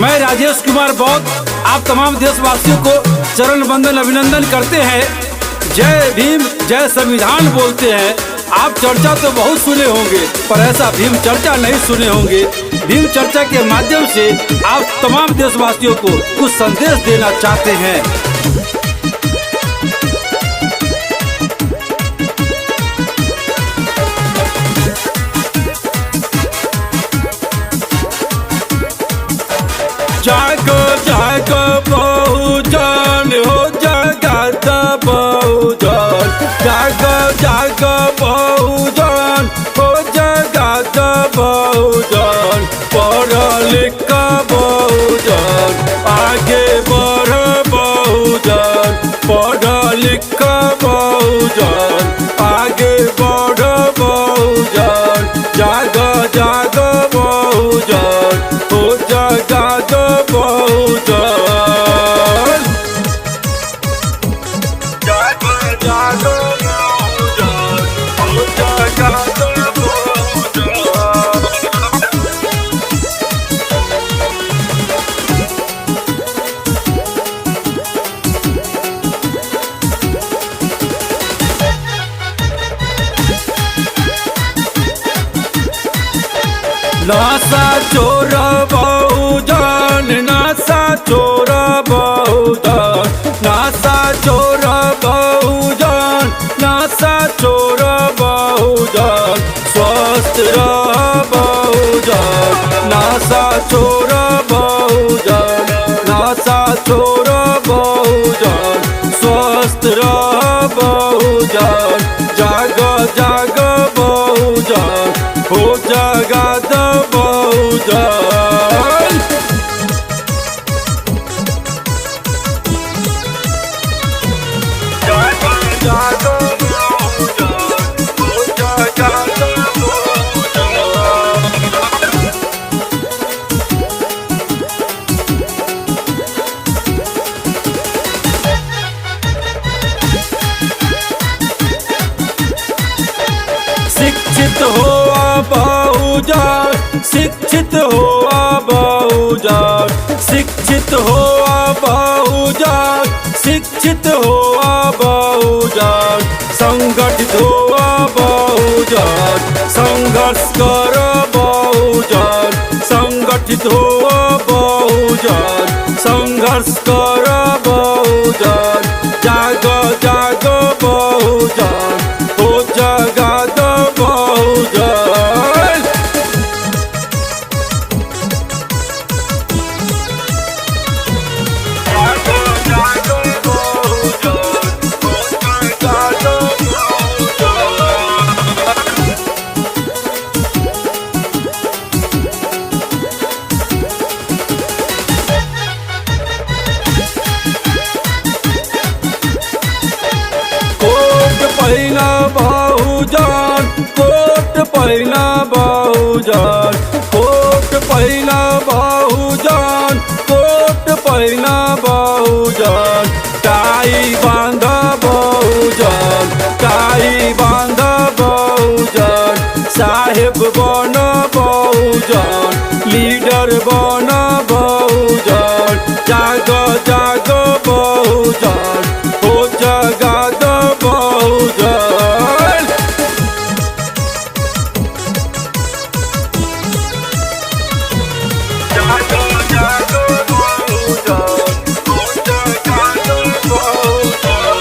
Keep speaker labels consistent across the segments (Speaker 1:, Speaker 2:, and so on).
Speaker 1: मैं राजेश कुमार बौद्ध आप तमाम देशवासियों को चरण वंदन अभिनंदन करते हैं। जय भीम जय संविधान बोलते हैं। आप चर्चा तो बहुत सुने होंगे पर ऐसा भीम चर्चा नहीं सुने होंगे। भीम चर्चा के माध्यम से आप तमाम देशवासियों को कुछ संदेश देना चाहते हैं। जागो जागो बहुजन हो जगत बहुजन, जागो जागो बहुजन हो जगत बहुजन, पढ़ लिख बहुजन आगे बढ़ बहुजन, पढ़ लिख बहुजन आगे बढ़ बहुजन, जागो जागो बहुजन हो जगत बहुजन, जागो जागो बहुजन हो जगत बहुजन। नासा चोर बहुजन, नासा चोर बहुजन, नासा चोर बहुजन, नासा चोर बहुजन, स्वस्थ रह बहुजन, नासा चोर बहुजन, नासा चोर बहुजन, स्वस्थ रह बहुजन, जाग जाग बहुजन हो जगत बहुजन। जागो जागो बहुजन हो जगत बहुजन। शिक्षित हो बहुजन, शिक्षित हो बहुजन, शिक्षित हो बहुजन, शिक्षित हो बहुजन, संगठित हो बहुजन, संघर्ष कर बहुजन, संगठित हो बहुजन, संघर्ष कर बहुजन, जागो जागो बहुजन हो जगत बहुजन। जागो जागो बहुजन हो जगत बहुजन। कोट पहिना बहुजन, कोट पहिना बहुजन, कोट पहिना बहुजन, कोट पहिना बहुजन, टाई बांध बहुजन, टाई बांध बहुजन, साहेब बन बहुजन, लीडर बन बहुजन, जाग जाग बहुजन हो जगत बहुजन। जागो जागो बहुजन हो जगत बहुजन।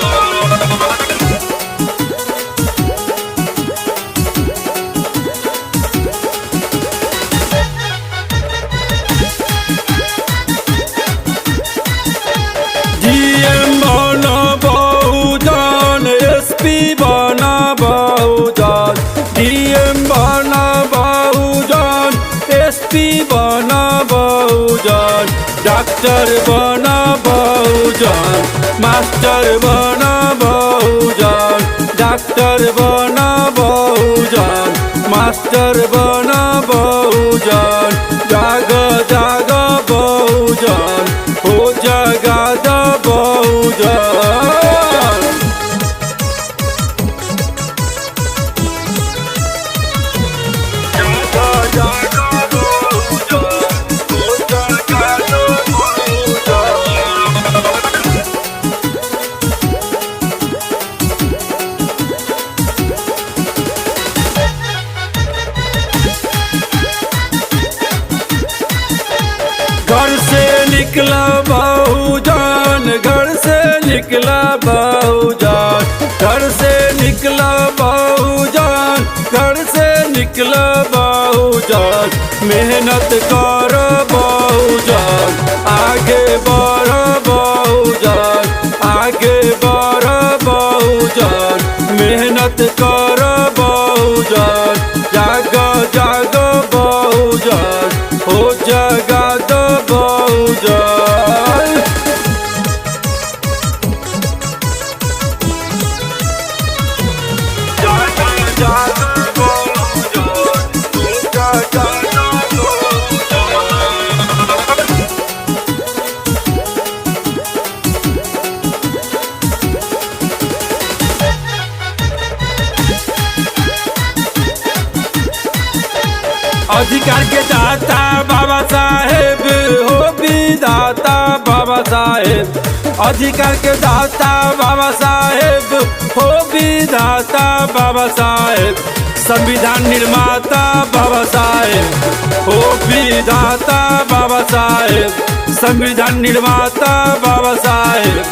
Speaker 1: डीएम बना बहुजन, एसपी बना बहुजन, डीएम बना बहुजन, एसपी बना बहुजन, डॉक्टर बना बहुजन, मास्टर बना बहुजन, डॉक्टर बना बहुजन, मास्टर बना बहुजन, जाग जाग बहुजन हो जगत बहुजन। जागो जागो बहुजन हो जगत निकला बहुजान, घर से निकला बहुजान, घर से निकला बहुजान, घर से निकला बहुजान। मेहनत कर बहुजान, आगे बढ़ बहुजान, आगे बढ़ बहुजान। मेहनत कर बहुजान, जाग जाग बहुजान, हो जगा दो बहुजान। अधिकार के दाता बाबा साहेब हो विधाता बाबा साहेब, अधिकार के दाता बाबा साहेब हो विधाता बाबा साहेब। संविधान निर्माता बाबा साहेब हो विधाता बाबा साहेब, संविधान निर्माता बाबा साहेब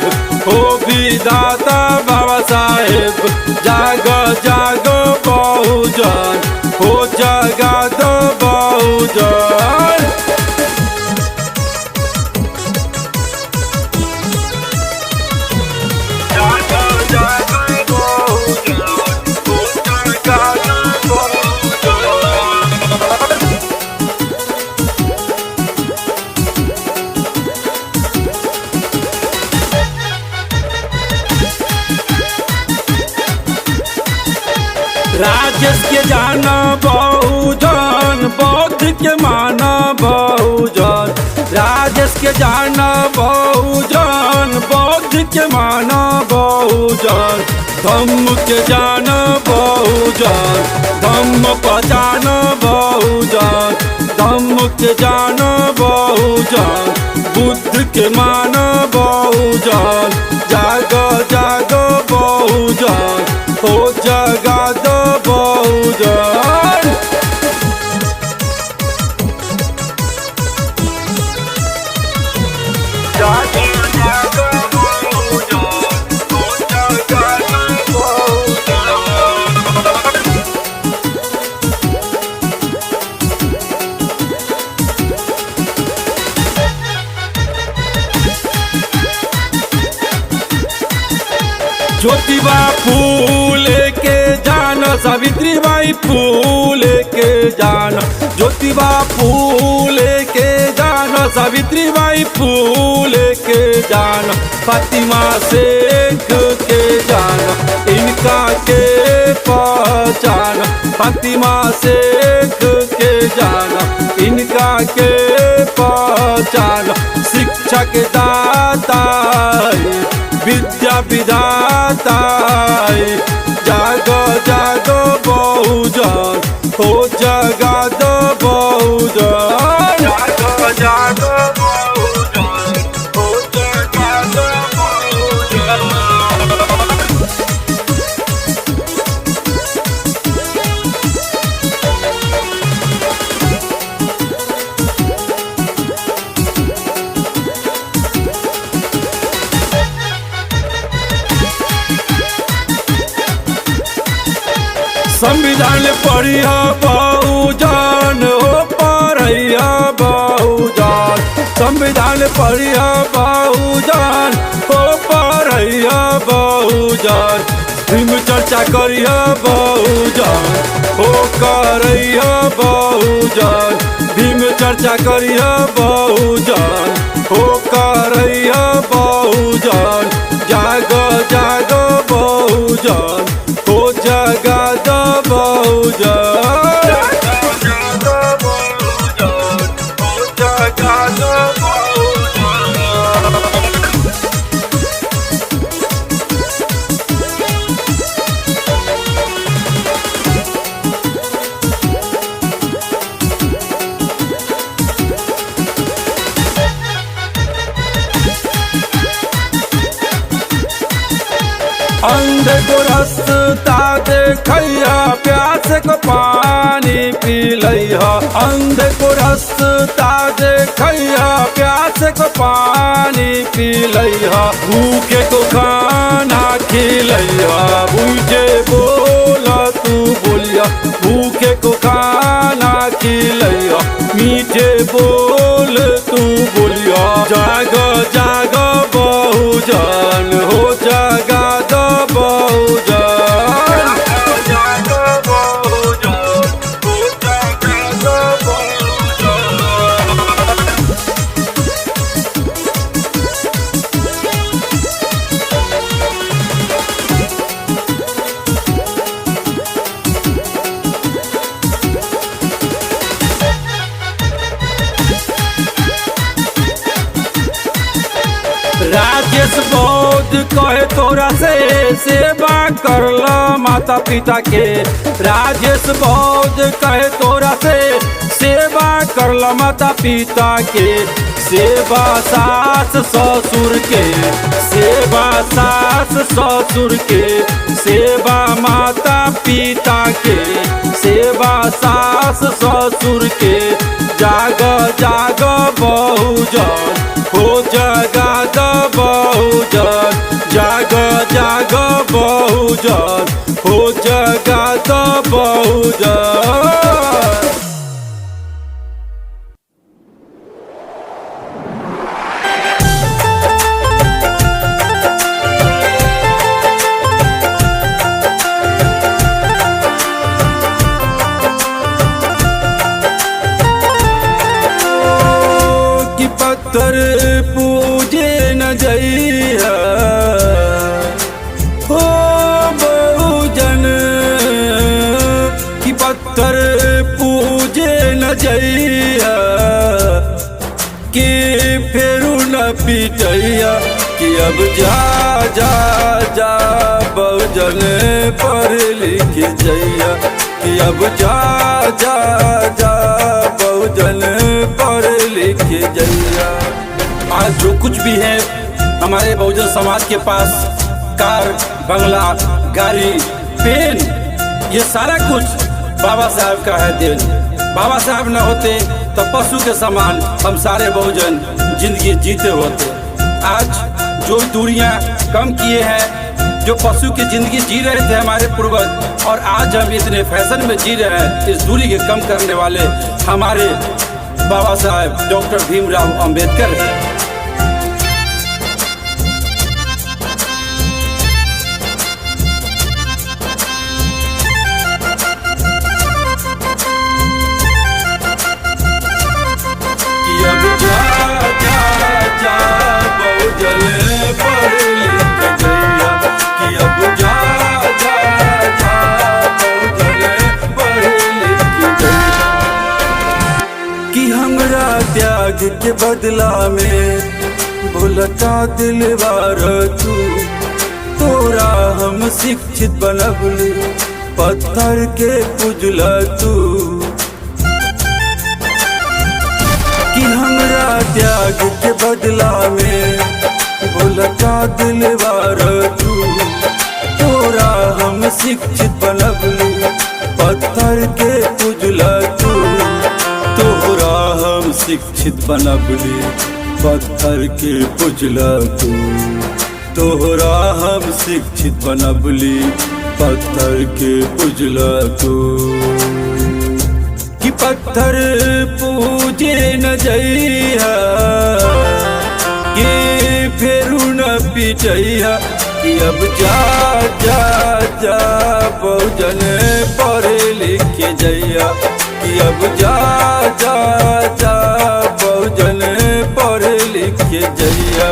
Speaker 1: हो विधाता बाबा साहेब। जाग जाग बहुजन, हो जगा दो बहुजन। राजेश के जाना बहुजन, बौद्ध के माना बहुजन, राजेश के जाना बहुजन, बौद्ध के माना बहुजन। धम्म के जाना बहुजन, धम्म पहचाना बहुजन, धम्म के जाना बहुजन, बुद्ध के माना बहुजन। जाग जाग बहुजन, हो जगा दो बहुजन। ज्योतिबा फूले के जाना, सावित्री बाई फूले के जाना, ज्योतिबा फूले के जाना, सावित्री बाई फूले के जाना। फातिमा शेख के जाना, इनका के पहचाना, फातिमा शेख के जाना, इनका के पहचाना। शिक्षा के दाता विद्या विधाता, जागो जागो बहुजन, हो जगा दो बहुजन। जागो जागो बहुजन, हो जगा दो बहुजन। संविधान पढ़िया बहुजन, हो पढ़िया बहुजन, संविधान पढ़िया बहुजन, हो पढ़िया बहुजन। भीम चर्चा करिया बहुजन, हो करिया बहुजन, भीम चर्चा करिया बहुजन, हो करिया बहुजन। जाग जाग बहुजन, हो जगा दो बहुजन। अंधे को रास्ता देखैया, प्यास को पानी पी लैहा। अंधे को रास्ता देखैया, प्यास को पानी पी लैहा। भूखे को खाना खिलैहा, बुझे बोला तू बोलिया। भूखे को खाना खिलैहा, मीठे बोल तू बोलिया। जाग जाग बहुजन हो, जागा दो बहुजन। जाग बहुजन हो, जागा दो राजेश बौद्ध कहे तोरा से सेवा करला माता पिता के। राजेश बौद्ध कहे तोरा से सेवा करला माता पिता के। सेवा सास ससुर के, सेवा सास ससुर के। सेवा माता पिता के, सेवा सास ससुर के। जाग जाग बहुजन हो, जगा द बहुजन। जाग जाग बहुजन हो, जगा द बहुजन। पत्थर पूजे न जइया हो बहुजन, कि पत्थर पूजे न जइया। कि फेरू न पिटैया, कि अब जा जा जा बहुजन पढ़ लिख जइया। कि अब जा जा जा बहुजन पढ़ लिख जइया। आज जो कुछ भी है हमारे बहुजन समाज के पास, कार, बंगला, गाड़ी, पेन, ये सारा कुछ बाबा साहब का है देन। बाबा साहब न होते तो पशु के समान हम सारे बहुजन जिंदगी जीते होते। आज जो दूरियां कम किए हैं, जो पशु की जिंदगी जी रहे थे हमारे पूर्वज, और आज हम इतने फैशन में जी रहे हैं, इस दूरी के कम करने वाले हमारे बाबा साहब डॉक्टर भीमराव अंबेडकर हैं। कि अब जा जा जा बहुजन पढ़ लिख जइया। कि अब जा जा जा बहुजन पढ़ लिख जइया। कि हमरा त्याग के बदला में भूलता दिलवार तू। तोरा हम शिक्षित बनबली, पत्थर के पूजला तू। कि हमरा त्याग के बदला में भूलता दिलवार तू। तोरा हम शिक्षित बनबली, पत्थर के पूजला तू। तोरा हम शिक्षित बनबली, पत्थर के पूजला तू। तोरा हम शिक्षित बनबली, पत्थर के पूजला तू। कि पत्थर पूजे न जइया, कि फेरू न पिटैया। कि अब जा जा जा बहुजन पढ़ लिख जइया। कि अब जा जा जा बहुजन पढ़ लिख जइया।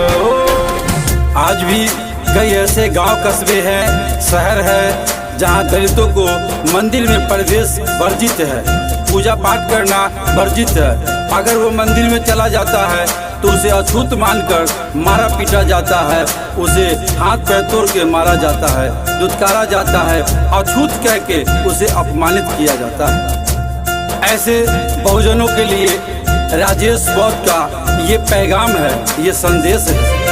Speaker 1: आज भी कई ऐसे गांव कस्बे हैं, शहर है, जहां दलितों को मंदिर में प्रवेश वर्जित है, पूजा पाठ करना वर्जित है। अगर वो मंदिर में चला जाता है तो उसे अछूत मानकर मारा पीटा जाता है, उसे हाथ पैर तोड़ के मारा जाता है, दुत्कारा जाता है, अछूत कह के उसे अपमानित किया जाता है। ऐसे बहुजनों के लिए राजेश बौद्ध का ये पैगाम है, ये संदेश है।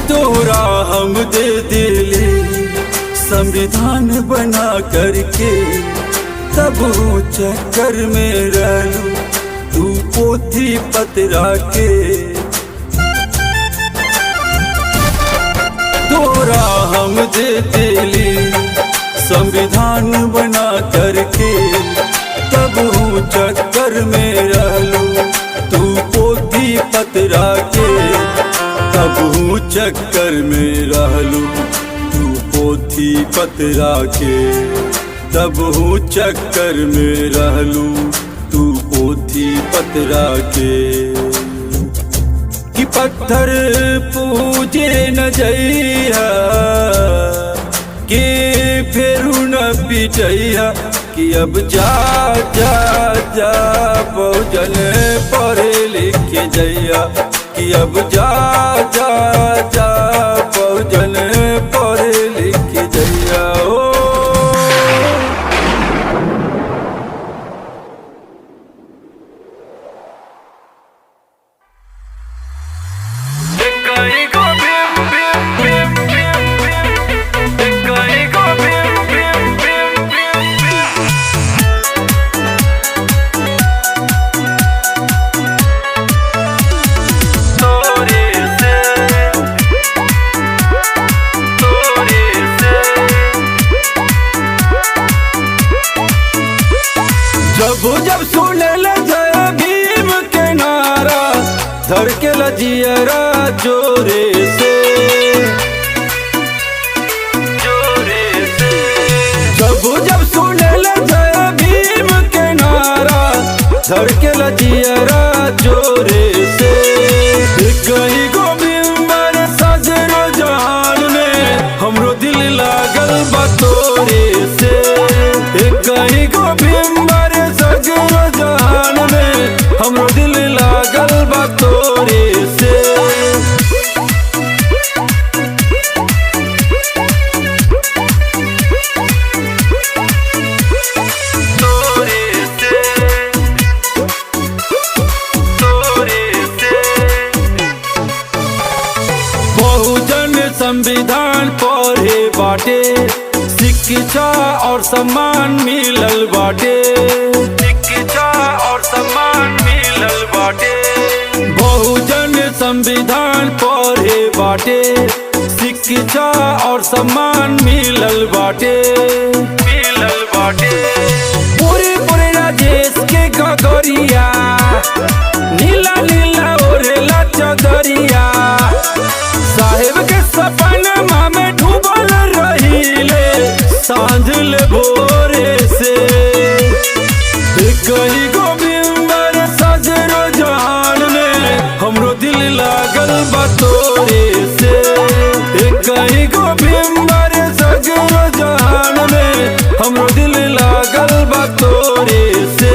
Speaker 2: तोरा हम दे दिले संविधान बना करके, तब चक्कर में रहलू तू पोथी पतरा के। तोरा हम दे दिले संविधान बना करके, तब चक्कर में रहलू तू पोथी पतरा के। तब चक्कर में रहलू तू पोथी पतरा के, तब चक्कर में रहलू तू पोथी पतरा के। कि पत्थर पूजे न जइहा कि फेरू न पिटइहा, कि अब जा जा जा बहुजन पढ़े लिखे जइया, कि अब जा जा जा बहुजन पढ़े लिखे जइया। ओ जब सुने ले जय भीम के नारा, धड़के लजियरा जोरे से, जोरे से। जब सुने ले जय भीम के नारा, धड़के लजियरा जोरे से। कहीं गो बिंबर सजरो जान में हमरो दिल लागल बा तोरे से। कहीं गो बिंबर सजरो जान में हमरो दिल लागल बा तोरे से। बहुजन संविधान पढ़े बाटे, शिक्षा और सम्मान मिलल बाटे, शिक्षा और सम्मान मिलल बाटे। बहुजन संविधान पढ़े बाटे, शिक्षा और सम्मान मिलल बाटे, मिलल बाटे। पूरे पूरे राजेश के गगरिया, नीला नीला ओढ़ेला चदरिया, साहेब के सपनमा में डूबल रहीले सांझ ले भोरे से। कहीं गो बिंबर सजरो जान में हमरो दिल लागल बा तोरे से। कहीं गो बिंबर सजरो जान में हमरो दिल लागल बा तोरे से।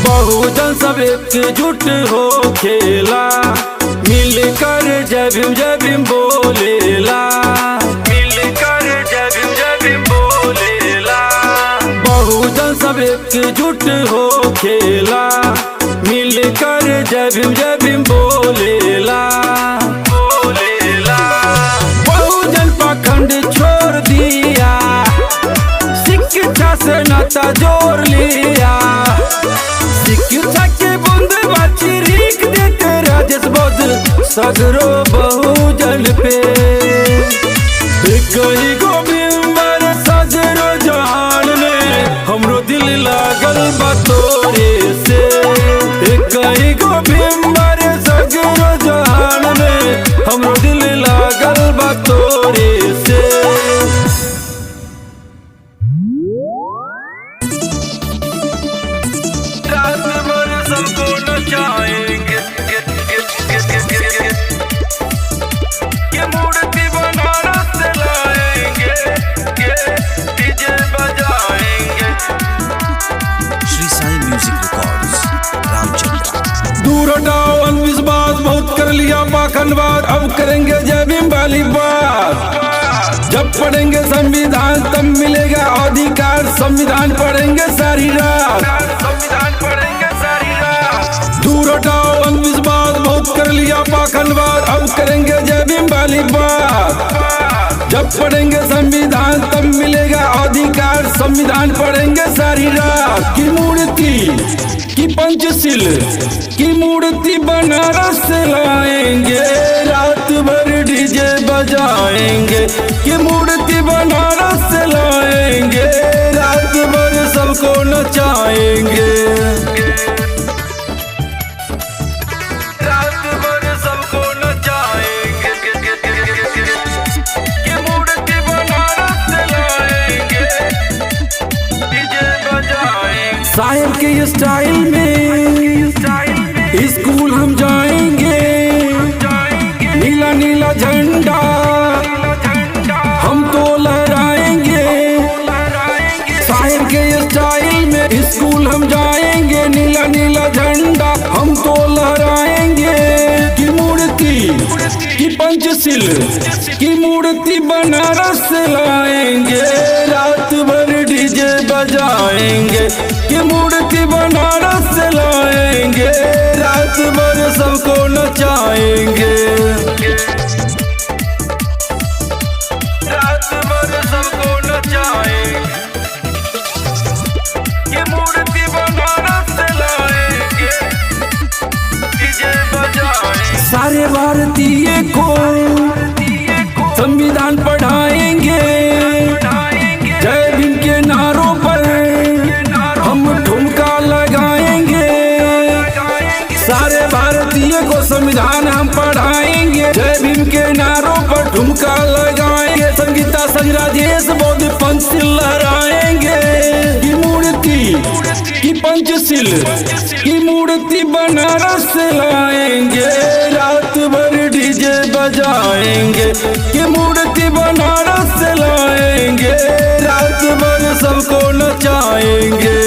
Speaker 2: बहुजन सब एकजुट हो खेला, मिलकर जय भीम बोलेला, मिलकर जय भीम बोलेला। बहुजन सब एकजुट हो खेला, मिलकर जय भीम बोलेला, बोलेला। बहुजन पाखंड छोड़ दिया, शिक्षा से नाता जोड़ लिया, शिक्षा के बूंद बाची रीख देते राजेश बोध सगरो बहुजन पे। कहीं गो बिंबर सजरो जान में हमरो दिल लागल बा तोरे से। कहीं गो बिंबर सजरो जान में हमरो दिल लागल बा तोरे से। ये मूर्ति बनारस से लाएंगे, डीजे बजाएंगे।
Speaker 3: Shri Sai music records, Ramchandra.
Speaker 2: दूर पाखंडवाद, अब करेंगे जय भीम वाली बात। जब पढ़ेंगे संविधान तब मिलेगा अधिकार, संविधान पढ़ेंगे सारी रात, संविधान पढ़ेंगे सारी रात। दूर हटाओ अंधविश्वास, बहुत कर लिया पाखंडवाद, अब करेंगे जय भीम वाली बात। जब पढ़ेंगे संविधान तब मिलेगा अधिकार, संविधान पढ़ेंगे सारी रात। की मूर्ति की पंचशील की मूर्ति बनारस से लाएंगे, रात भर डीजे बजाएंगे। की मूर्ति बनारस से लाएंगे, रात भर सबको नचाएंगे, रात भर सबको नचाएंगे। की मूर्ति बनारस से लाएंगे, डीजे बजाएंगे। शायर के स्टाइल में स्कूल हम जाएंगे, नीला नीला झंडा हम तो लहराएंगे। शायर के स्टाइल में स्कूल हम जाएंगे, नीला नीला झंडा हम तो लहराएंगे। की मूर्ति की पंचशील की मूर्ति बनारस से लाएंगे, रात भर डीजे बजाएंगे। की मूर्ति बनारस से लाएंगे, रात भर सबको नचाएंगे, रात भर सबको नचाएंगे। ये मूर्ति बनारस से लाएंगे, डीजे बजाएंगे। सारे भारतीय को संविधान पढ़ाएंगे, जय भीम के नारों पर हम ठुमका लगाएंगे। सारे भारतीय को संविधान हम पढ़ाएंगे, जय भीम के नारों पर ठुमका लगाएंगे। संगीता संग राजेश बौद्ध पंचशील लहराएंगे। की मूर्ति की पंचशील की मूर्ति बनारस से लाएंगे, रात भर डीजे बजाएंगे। की मूर्ति बनारस से लाएंगे, रात भर सबको नचाएंगे।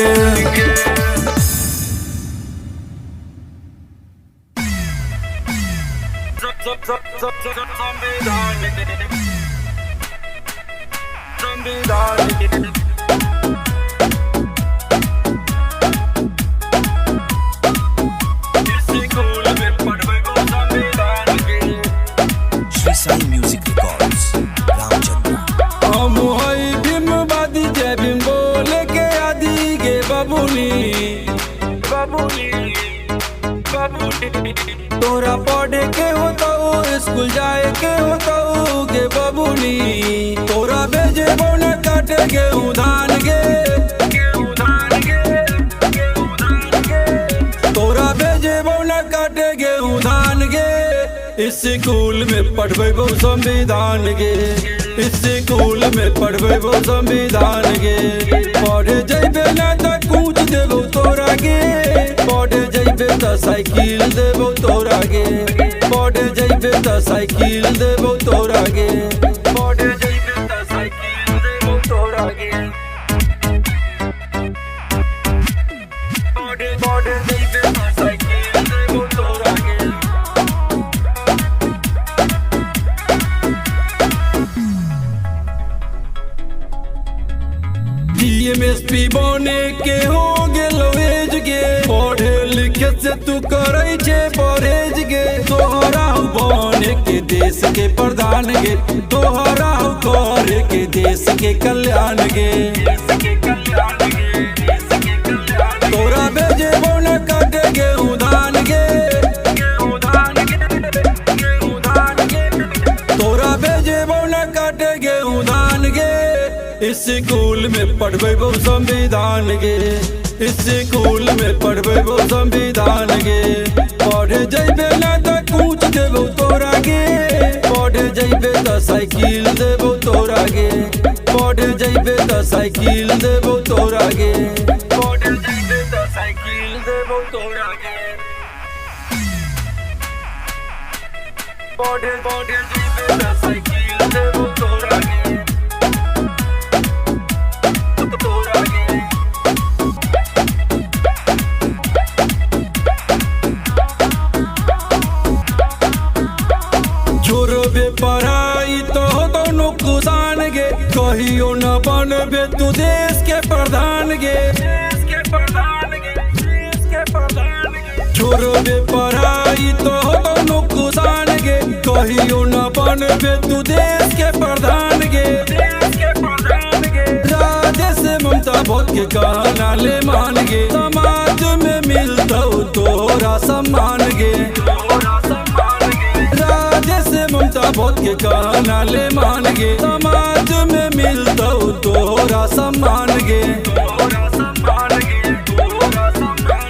Speaker 3: Shri Sai music records Ramchandra.
Speaker 2: हम हई भीमवादी, जय भीम बोले के आदि गे बाबूनी, बाबूनी बाबूनी। तोरा पढ़े के होता स्कूल जाए के होता गे बाबूनी, तोरा भेजे बोना काटे गे उधान गे, तोरा भेजे बोना काटे गे उधान गे। इस स्कूल में पढ़बे वो संविधान गे, इस स्कूल में पढ़बे वो संविधान गे। पढ़े जइबे ना त कूच देबो तोरा गे, पढ़े जइबे त साइकिल देबो तोरा गे, पढ़े जइबे त साइकिल देबो तोरा गे, पढ़े जइबे त साइकिल देबो तोरा गे, पढ़े जइबे त साइकिल देबो तोरा गे। DMSP बने के हो गेलो एज गे, पढ़े लिखे से तू करे छे परहेज गे। तोहरा बने के देश के प्रधान गे, तोहरा करे के देश के कल्याण गे। तोरा भेजे बोना काटे गे उधान गे, तोरा भेजे बोना काटे गे उधान गे। इस स्कूल में पढ़बे वो संविधान गे, इस स्कूल में पढ़बे वो संविधान गे। पढ़े जइबे ना त कूच देबो तोरा गे, पढ़े जइबे त साइकिल देबो तोरा गे, पढ़े जइबे त साइकिल देबो तोरा गे, पढ़े जइबे त साइकिल देबो तोरा गे। पढ़े जइबे त साइकिल देबो तोरा गे। बे पढ़ाई तो दोनों कुसान गे, कहियो न बनबे तू देश के प्रधान गे। छोड़बे पढ़ाई तो दोनों कुसान गे, कहियो न बनबे तू देश के प्रधान गे। राजे से ममता बहुत के कहना ले मान गे, समाज में मिलता तोरा सम्मान गे। राजे से ममता बहुत के कहना ले मान गे, समाज में मिलता तोरा सम्मान गे।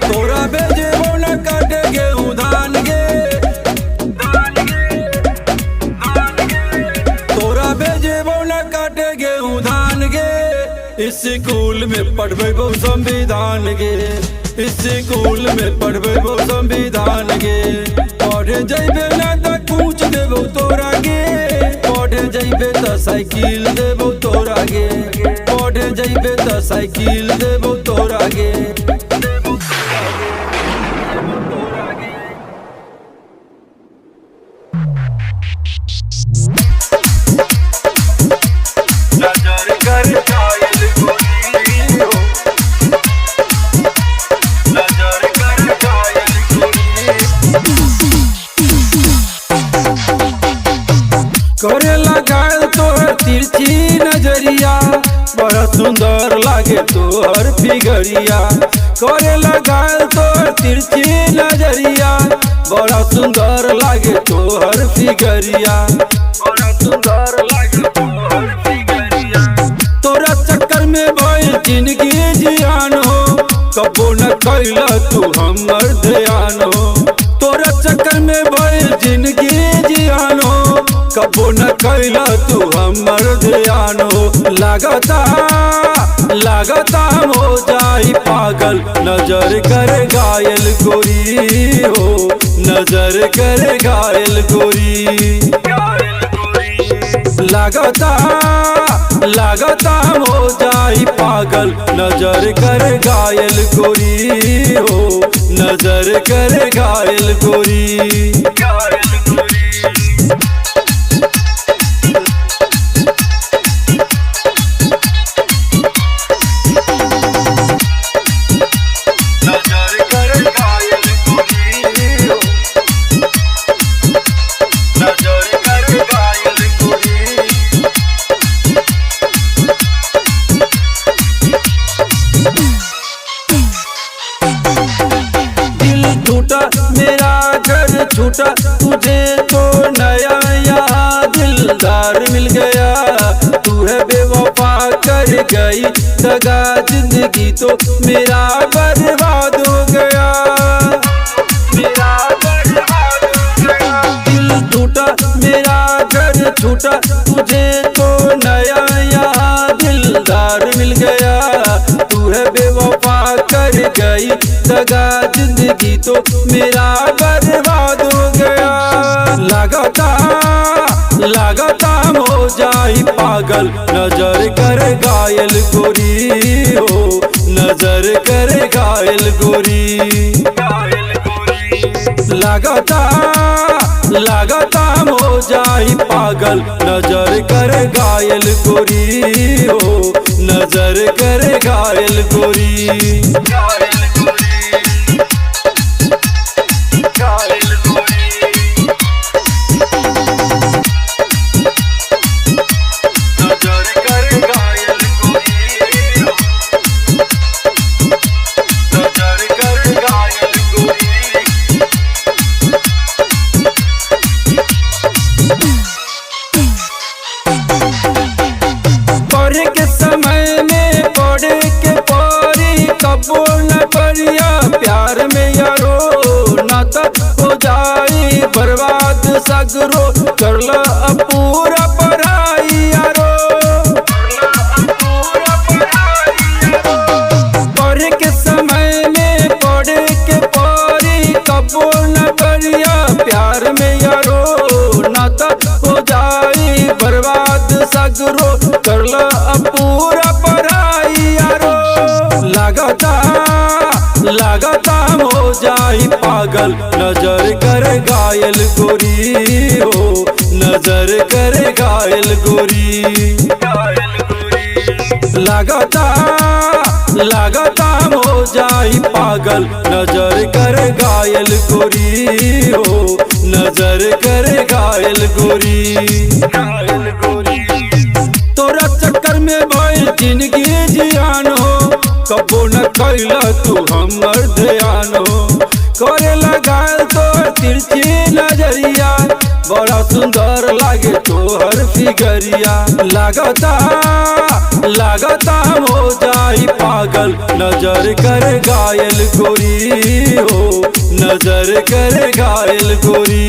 Speaker 2: तोरा बेजे वो न काटे गेहूं धान गे, तोरा बेजे वो न काटे गेहूं धान गे। इस स्कूल में पढ़बे वो संविधान गे, इस स्कूल में पढ़बे वो संविधान गे। पढ़े जइबे ना त पूछ देबो तोरा गे, पढ़े जइबे त साइकिल देबो तोरा गे, पढ़े जइबे त साइकिल देबो तोरा गे। नजर कर घायल गोरी हो, नजर कर घायल करे लगाल तोहर तिरछी नजरिया, बड़ा सुंदर लागे तोहर फिगरिया। करे लगाल तोहर तिरछी नजरिया, बड़ा सुंदर लागे तोहर फिगरिया, बड़ा सुंदर लागे तोहर फिगरिया। तोरा चक्कर में भइल जिंदगी जियान हो, कबो न कैला तू हमर ध्यान हो। तोरा चक्कर में भइल जिंदगी जियान हो, कबो न कैला तू हमर ध्यान हो। लागता हम हो जाई पागल, नजर कर घायल गोरी हो, नजर कर घायल गोरी। लागता हम हो जाई पागल, नजर कर घायल गोरी हो, नजर कर घायल गोरी। मेरा घर छूटा तुझे तो नया यहाँ दिलदार मिल गया। तू है बेवफा कर गई दगा, जिंदगी तो मेरा बर्बाद हो गया, मेरा बर्बाद हो गया। दिल टूटा मेरा घर छूटा तुझे तो नया यहाँ दिलदार मिल गया। तू है बेवफा कर गई दगा, जिंदगी तो मेरा बर्बाद हो गया। लागता हम हो जाई पागल, नजर कर घायल गोरी हो, नजर कर घायल गोरी। लागता हम हो जाई पागल, नजर कर घायल गोरी हो, नजर कर घायल गोरी। पढ़े के समय में पढ़े के परी, कबो न करिया प्यार में यारो, ना तक हो जाई बर्बाद सगरो, करला पूरा पढ़ाई यारो। पढ़े के समय में पढ़े के परी, कबो न करिया प्यार में यारो, ना तक हो जाई बर्बाद सगरो, करला पूरा पढ़ाई यारो। लागता हम हो जाई पागल, नजर कर घायल गोरी हो, नजर नजर करे घायल गोरी। लागता हम हो जाई पागल, नजर करे घायल गोरी हो, नजर करे घायल गोरी। तोरा चक्कर में भइल जिंदगी जियान हो, कबो न कैला तू हमर ध्यान हो। करे लगाल तो तिरछी नजरिया, बड़ा सुंदर लागे तोहर फिगरिया। लागता हम हो जाई पागल, नजर करे घायल गोरी हो, नजर करे घायल गोरी।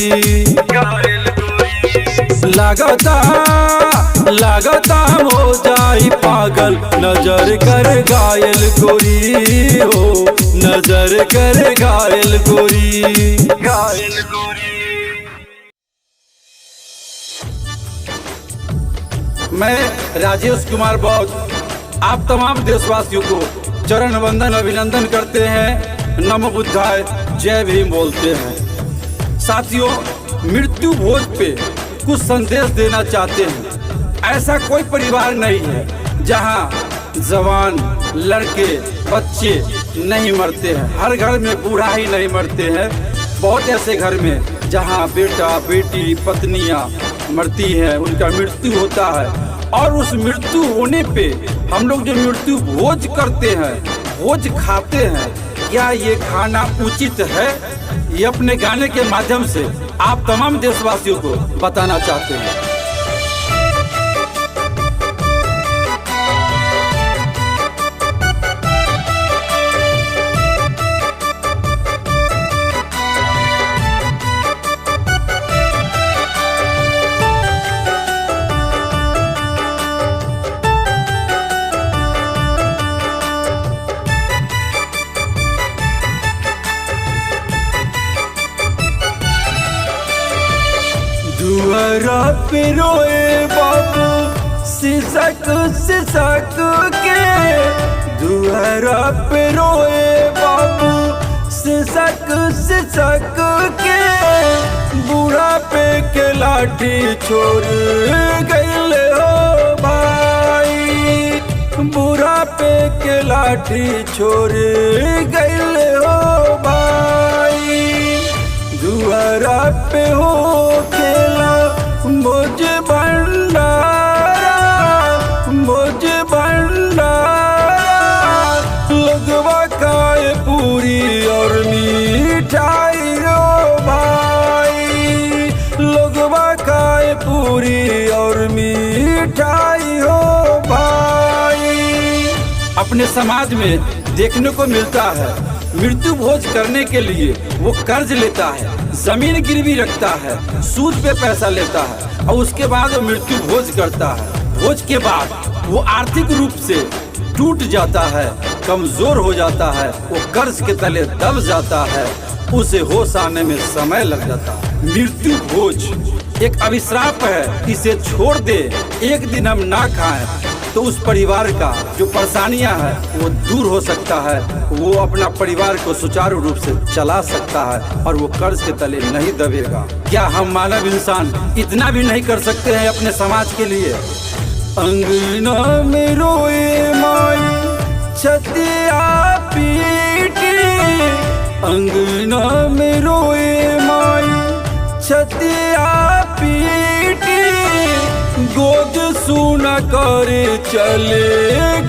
Speaker 2: लागता हम हो जाई पागल, नजर करे घायल गोरी हो, नजर करे घायल गोरी।
Speaker 1: मैं राजेश कुमार बौद्ध आप तमाम देशवासियों को चरण वंदन अभिनंदन करते हैं, नमो बुद्धाय, जय भीम बोलते हैं। साथियों, मृत्यु भोज पे कुछ संदेश देना चाहते हैं। ऐसा कोई परिवार नहीं है जहां जवान लड़के बच्चे नहीं मरते हैं। हर घर में बूढ़ा ही नहीं मरते हैं। बहुत ऐसे घर में जहां बेटा बेटी पत्नियां मरती हैं, उनका मृत्यु होता है। और उस मृत्यु होने पे हम लोग जो मृत्यु भोज करते हैं, भोज खाते हैं, क्या ये खाना उचित है? ये अपने गाने के माध्यम से आप तमाम देशवासियों को बताना चाहते हैं।
Speaker 2: दुआरा पे रोए बाबू सिसक के, दुआरा पे रोए बाबू सिसक के। बूढ़ा पे के लाठी छोड़ गइले हो भाई, बूढ़ा पे के लाठी छोड़ गइले हो भाई। दुआरा पे हो खेला मुझ भंडारा, मुझ भंडारा। लगवा खाए पूरी और मिठाई रो भाई, लगवा खाए पूरी और मिठाई हो भाई।
Speaker 1: अपने समाज में देखने को मिलता है, मृत्यु भोज करने के लिए वो कर्ज लेता है, जमीन गिरवी रखता है, सूद पे पैसा लेता है और उसके बाद वो मृत्यु भोज करता है। भोज के बाद वो आर्थिक रूप से टूट जाता है, कमजोर हो जाता है, वो कर्ज के तले दब जाता है, उसे होश आने में समय लग जाता है। मृत्यु भोज एक अभिश्राप है, इसे छोड़ दे। एक दिन हम ना खाएं तो उस परिवार का जो परेशानियां हैं वो दूर हो सकता है, वो अपना परिवार को सुचारू रूप से चला सकता है और वो कर्ज के तले नहीं दबेगा। क्या हम मानव इंसान इतना भी नहीं कर सकते हैं अपने समाज के लिए?
Speaker 2: अंगना में रोए माई छतिया पीटी, अंगना में रोए माई छतिया पीटी। गोद सुना करे चले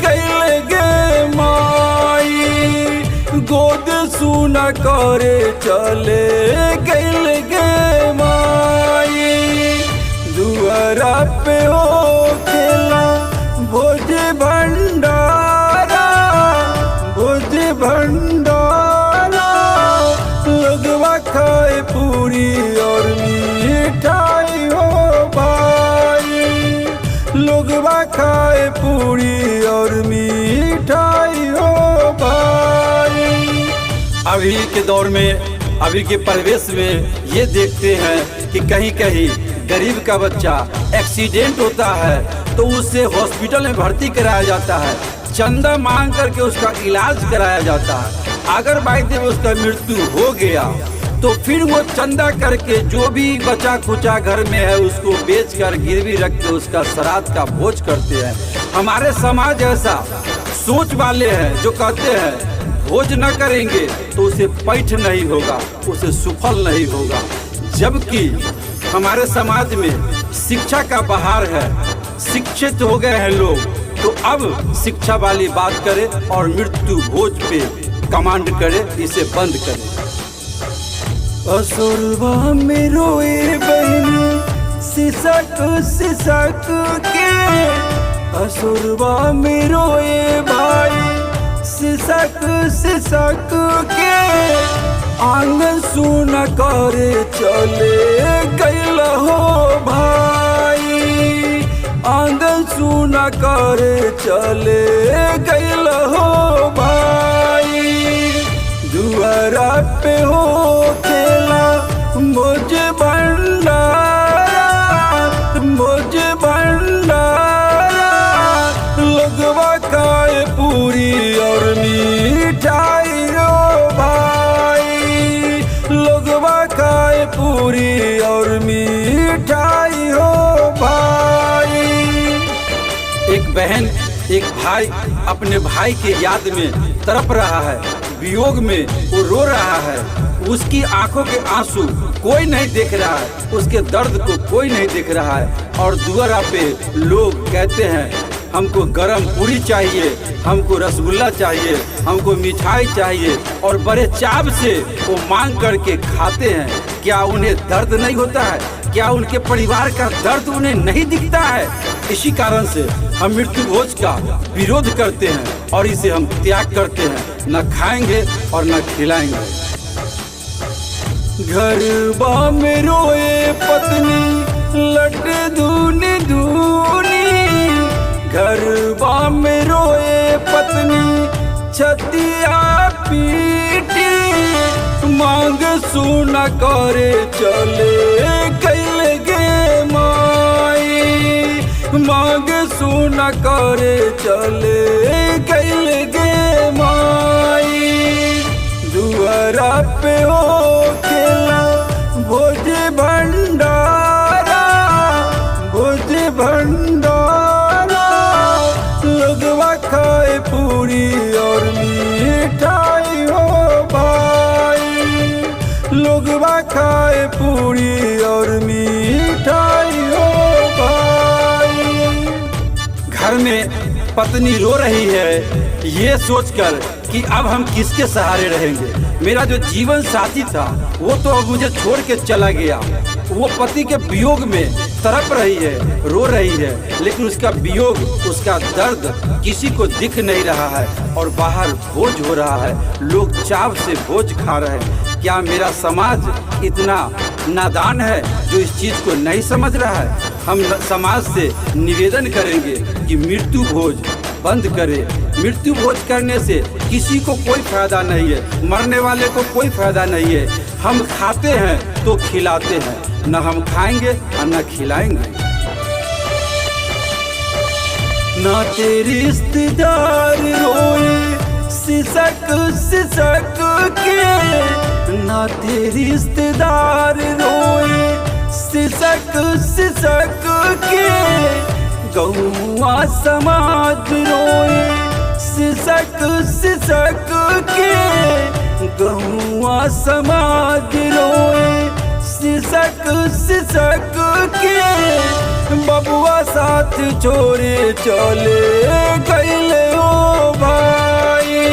Speaker 2: गइल गे माई, गोद सुना करे चले गइल गे माई। दुआरा पे हो खेला भोज भंडारा, भोज भंडारा। लगवा खाए पूरी और मिठाई हो भाई, लगवा खाए पूरी और मिठाई हो भाई।
Speaker 1: अभी के दौर में, अभी के परिवेश में ये देखते हैं कि कहीं कहीं गरीब का बच्चा एक्सीडेंट होता है तो उसे हॉस्पिटल में भर्ती कराया जाता है, चंदा मांग करके उसका इलाज कराया जाता है। अगर बाई देव उसका मृत्यु हो गया तो फिर वो चंदा करके जो भी बचा खुचा घर में है उसको बेचकर गिरवी रख के उसका श्राद्ध का भोज करते हैं। हमारे समाज ऐसा सोच वाले हैं जो कहते हैं भोज न करेंगे तो उसे पैठ नहीं होगा, उसे सुफल नहीं होगा। जबकि हमारे समाज में शिक्षा का बहार है, शिक्षित हो गए हैं लोग, तो अब शिक्षा वाली बात करें और मृत्यु भोज पे कमांड करे, इसे बंद करे।
Speaker 2: असुरवा में रोए बहनी सिसक सिसक के, असुरवा में रोए भाई सिसक सिसक के, आंगन सुन कर चले गइल हो भाई, आंगन सुन कर चले गइल हो भाई। दुआरा पे हो खेला मुझ भंडारा, मुझ भंडारा, लगवा खाए पूरी और मिठाई हो भाई, लगवा खाए पूरी और मिठाई हो भाई।
Speaker 1: एक बहन एक भाई अपने भाई के याद में तड़प रहा है, वियोग में वो रो रहा है, उसकी आंखों के आंसू कोई नहीं देख रहा है, उसके दर्द को कोई नहीं देख रहा है। और दुआरा पे लोग कहते हैं हमको गरम पूरी चाहिए, हमको रसगुल्ला चाहिए, हमको मिठाई चाहिए, और बड़े चाव से वो मांग करके खाते हैं। क्या उन्हें दर्द नहीं होता है? क्या उनके परिवार का दर्द उन्हें नहीं दिखता है? इसी कारण से हम मृत्यु भोज का विरोध करते हैं और इसे हम त्याग करते हैं, न खाएंगे और न खिलाएंगे।
Speaker 2: घर में रोए पत्नी लट धूनी धूनी, घर में रोए पत्नी छतिया पीटी, मांग सुना करे चले गइल गे माई, मांग सुना करे चले गइल गे माई। दुआरा पे हो खेला भोज भंडारा, भोज भंडारा, लगवा खाए पूरी और मिठाई हो भाई, लगवा खाए पूरी और मिठाई हो भाई।
Speaker 1: घर में पत्नी रो रही है ये सोचकर कि अब हम किसके सहारे रहेंगे। मेरा जो जीवन साथी था वो तो अब मुझे छोड़ के चला गया। वो पति के वियोग में तड़प रही है, रो रही है, लेकिन उसका वियोग, उसका दर्द किसी को दिख नहीं रहा है और बाहर भोज हो रहा है, लोग चाव से भोज खा रहे हैं। क्या मेरा समाज इतना नादान है जो इस चीज़ को नहीं समझ रहा है? हम समाज से निवेदन करेंगे कि मृत्यु भोज बंद करे। मृत्यु भोज करने से किसी को कोई फायदा नहीं है, मरने वाले को कोई फायदा नहीं है। हम खाते हैं तो खिलाते हैं, न हम खाएंगे और न खिलाएंगे।
Speaker 2: ना तेरी रिश्तेदार रोए सिसक सिसक के, ना तेरी रिश्तेदार रोए सिसक सिसक के, गौवा समाज रोए सिसक सिसक के, गौवा समाज रोए सिसक सिसक के। बबुआ साथ छोड़े चले गइले हो भाई,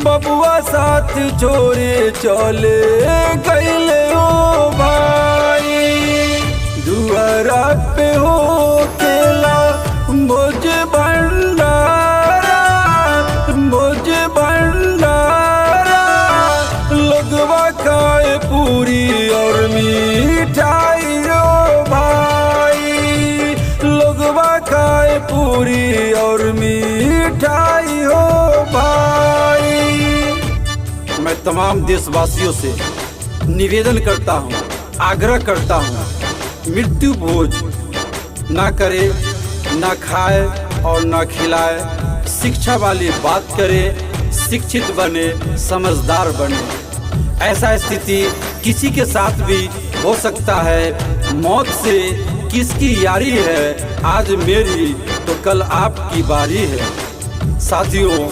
Speaker 2: बबुआ साथ छोड़े चले गइले हो भाई। दुआरा पे हो खेला भोज भंडारा, भोज भंडारा, लगवा खाए पूरी और मिठाई हो भाई, लगवा खाए पूरी और मिठाई हो भाई।
Speaker 1: मैं तमाम देशवासियों से निवेदन करता हूँ, आग्रह करता हूँ, मृत्यु भोज ना करे, ना खाए और ना खिलाए। शिक्षा वाली बात करे, शिक्षित बने, समझदार बने। ऐसा स्थिति किसी के साथ भी हो सकता है। मौत से किसकी यारी है, आज मेरी तो कल आपकी बारी है। साथियों,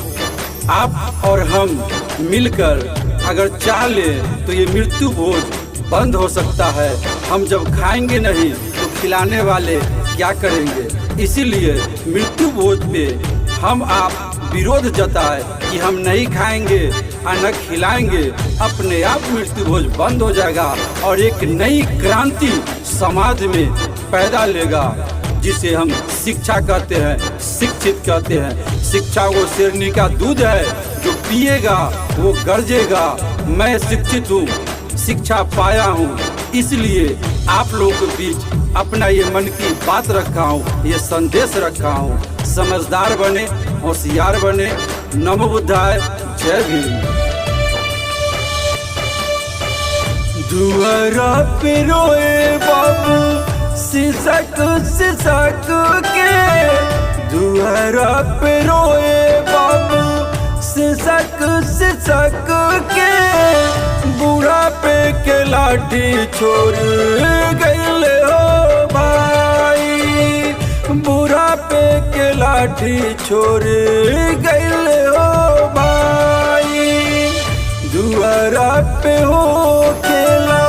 Speaker 1: आप और हम मिलकर अगर चाह लें तो ये मृत्यु भोज बंद हो सकता है। हम जब खाएंगे नहीं तो खिलाने वाले क्या करेंगे। इसीलिए मृत्यु भोज पे हम आप विरोध जताए कि हम नहीं खाएंगे और न खिलाएंगे। अपने आप मृत्यु भोज बंद हो जाएगा और एक नई क्रांति समाज में पैदा लेगा, जिसे हम शिक्षा कहते हैं, शिक्षित कहते हैं। शिक्षा वो शेरनी का दूध है, जो पिएगा वो गरजेगा। मैं शिक्षित हूँ, शिक्षा पाया हूँ, इसलिए आप लोगों के बीच अपना ये मन की बात रखा हूँ, ये संदेश रखा हूँ। समझदार बने, होशियार बने। नमो बुद्धाय, जय भीम।
Speaker 2: दुआरा पे रोए बाबू सिसक सिसक के, दुआरा पे रोए बाबू सिसक सिसक के। बूढ़ा पे के लाठी छोड़ गईले हो भाई, बूढ़ा पे के लाठी छोड़ गईले हो भाई। दुआरा पे हो खेला